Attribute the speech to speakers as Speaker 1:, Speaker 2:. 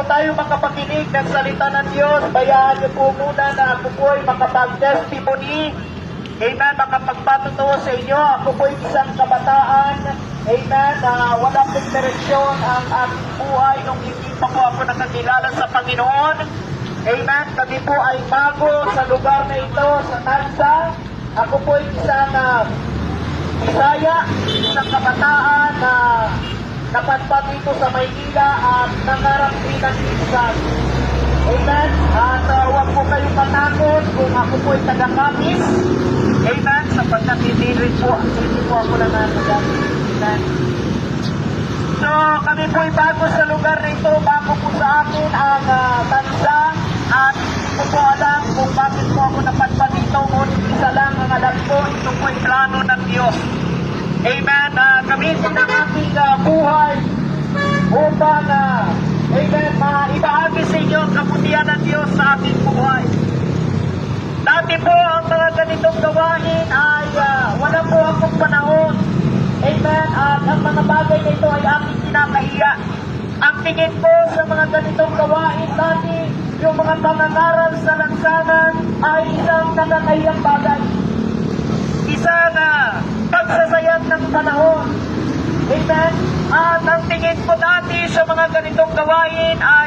Speaker 1: tayo makapakinig ng salita ng Diyos, bayaan niyo po muna na ako po ay makapag-testimony. Amen, makapagpatutuo sa inyo. Ako po ay isang kabataan. Amen, na wala pong direksyon ang aking buhay nung hindi pa po ako nakakilala sa Panginoon. Amen, kami po ay bago sa lugar na ito, sa Tansa. Ako po ay isang Bisaya, isang kabataan na napadpad dito sa Maynila at nangarap din ng Christian. Amen. At huwag po kayong matakot kung ako po ay taga-Kapis. Amen. Sapagkat hindi po ako na nagagamit. Amen. So, kami po ay bago sa lugar na ito. Bago po sa akin ang Tansa. At hindi ko po alam kung bakit po ako napadpad dito. Ngunit isa lang ang alam ko, ito po ay plano ng Diyos. Amen. Gamitin ang aking buhay upang, amen, maibahagi sa inyo ang kabutihan ng Diyos sa ating buhay. Dati po ang mga ganitong gawain ay wala po akong panahon. Amen. At ang mga bagay na ito ay aking kinakahiya. Ang tingin ko sa mga ganitong gawain dati, yung mga pangangaral sa lansangan ay isang nakakahiyang bagay. Isang pagsasayang ng panahon. Amen? At ang tingin ko dati sa mga ganitong gawain ay